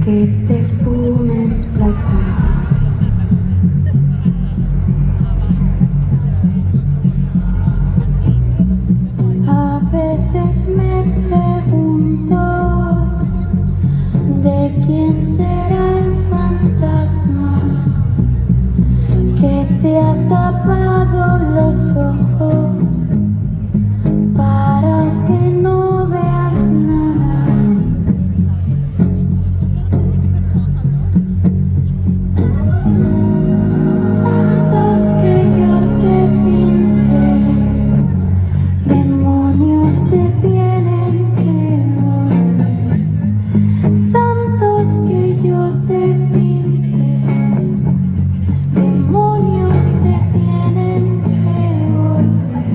que te fumes plata. A veces me pregunto de quién será el fantasma que te ha tapado los ojos para que no veas nada. Santos que yo te pinte, demonios se tienen que volver. Santos que yo te pinte, demonios se tienen que volver.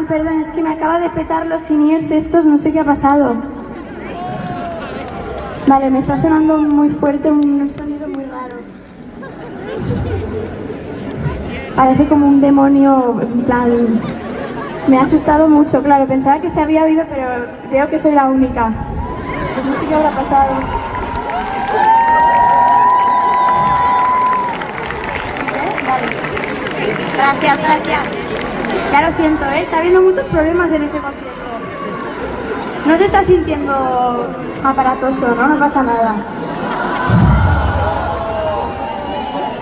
perdón, es que me acaba de petar los in-ears estos, no sé qué ha pasado. Vale, me está sonando muy fuerte un sonido muy raro. Parece como un demonio, en plan... Me ha asustado mucho, claro, pensaba que se había oído, pero veo que soy la única. No sé qué habrá pasado. Vale. Gracias, gracias. Ya lo siento, ¿eh? Está habiendo muchos problemas en este concierto. No se está sintiendo aparatoso, ¿no? No pasa nada.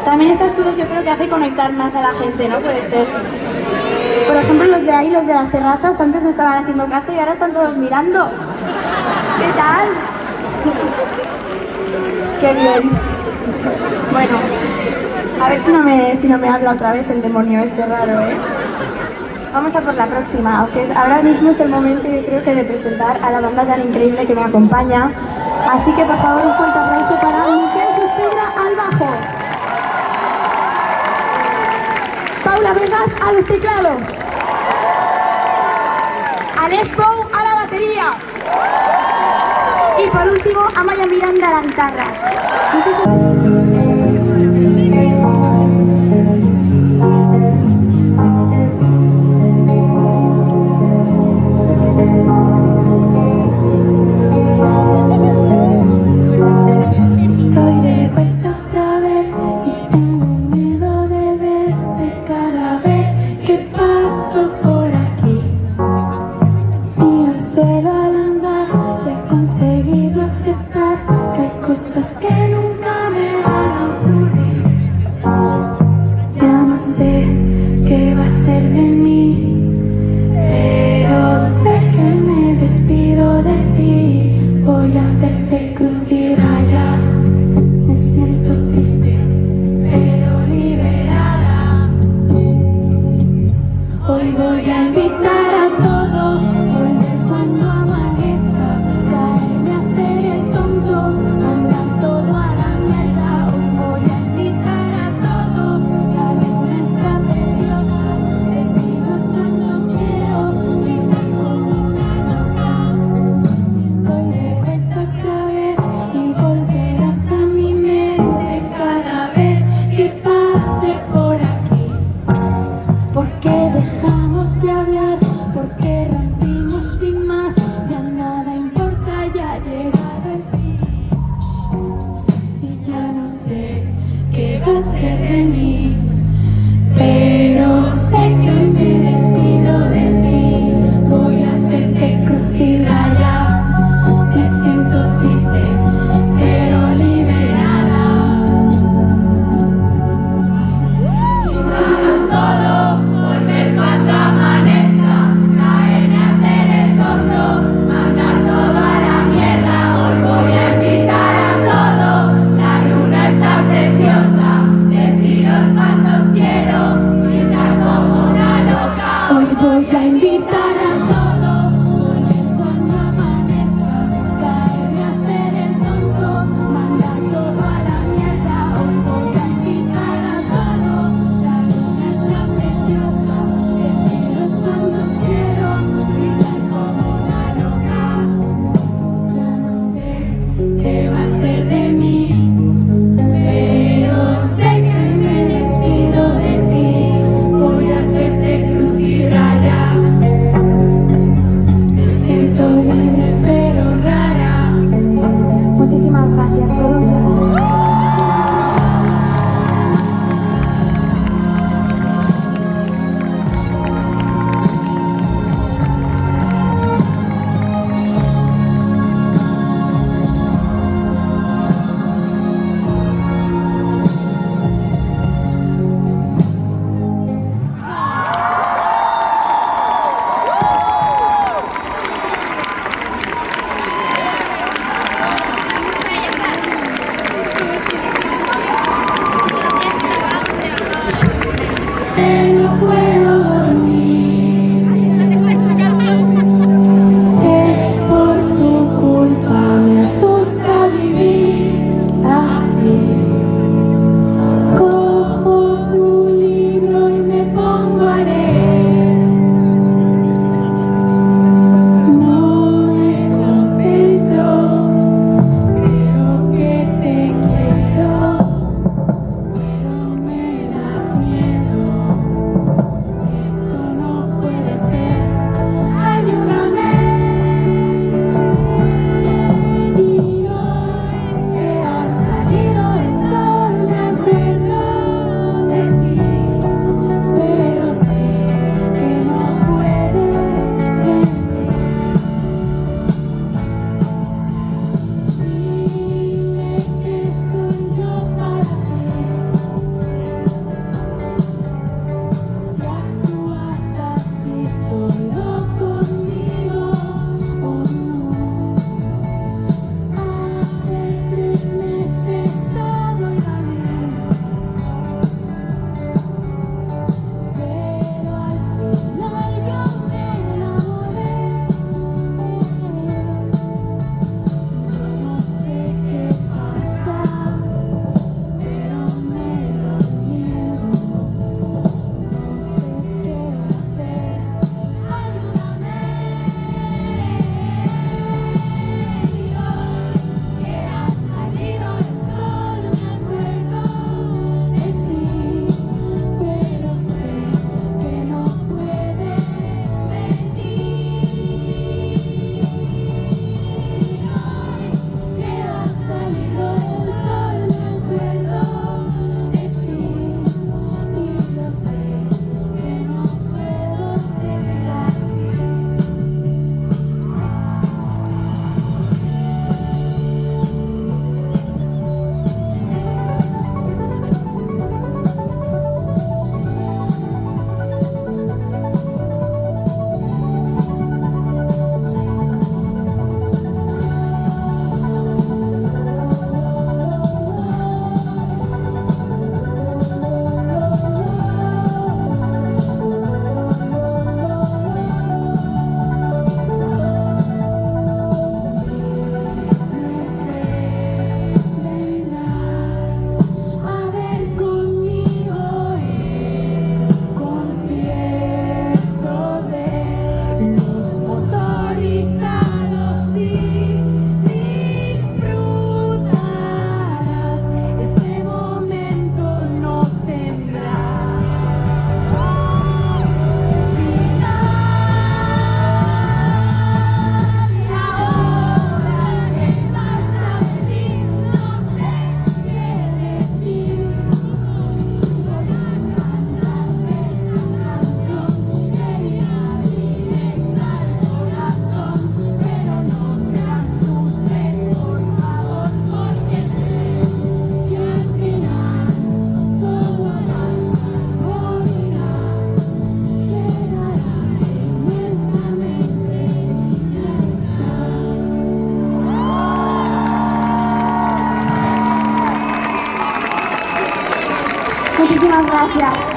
También estas cosas yo creo que hace conectar más a la gente, ¿no? Puede ser. Por ejemplo, los de ahí, los de las terrazas, antes no estaban haciendo caso y ahora están todos mirando. ¿Qué tal? Qué bien. Bueno, a ver si no me habla otra vez el demonio este raro, ¿eh? Vamos a por la próxima, aunque ahora mismo es el momento, yo creo que de presentar a la banda tan increíble que me acompaña. Así que por favor un fuerte aplauso para Miquel Sospedra al bajo, Paula Vegas a los teclados, Alex Bou a la batería y por último Amaya Miranda a la guitarra. Estoy de vuelta otra vez y tengo miedo de verte cada vez que paso por aquí. Miro el suelo al andar y he conseguido aceptar que hay cosas que nunca me van a ocurrir. Ya no sé qué va a ser de mí, pero sé que me despido de ti. Voy a hacerte crujir allá. Me siento triste, pero liberada. Hoy voy a invitar a todo, volver cuando amanezca, caerme a hacer el tonto, mandar todo a la mierda. Hoy voy a invitar a todo, la luna está preciosa, deciros cuántos quiero, gritar como una loca. Estoy de vuelta otra vez y volverás a mi mente cada vez que pase por aquí. Porque dejamos de hablar, porque rompimos sin más, ya nada importa, ya ha llegado el fin. Y ya no sé qué va a ser de mí, pero sé que hoy me despido de ti. Voy a hacerte crujir allá. Me siento triste, pero liberada. Todo, volver cuando amanezca, caerme a hacer el tonto, mandar todo a la mierda. Hoy voy a invitar a todo, la luna está preciosa, deciros cuántos quiero, gritar como una loca. Hoy voy a invitar a todo, volver cuando amanezca, caerme a hacer el tonto, mandar todo a la mierda. Hoy voy a invitar a todo, la luna está preciosa, deciros cuántos quiero, gritar como una loca. Ya no sé qué va a ser de mí, pero sé que me despido de ti. Voy a hacerte crujir allá. Me siento libre pero rara. Muchísimas gracias por un tiempo. Muchísimas gracias.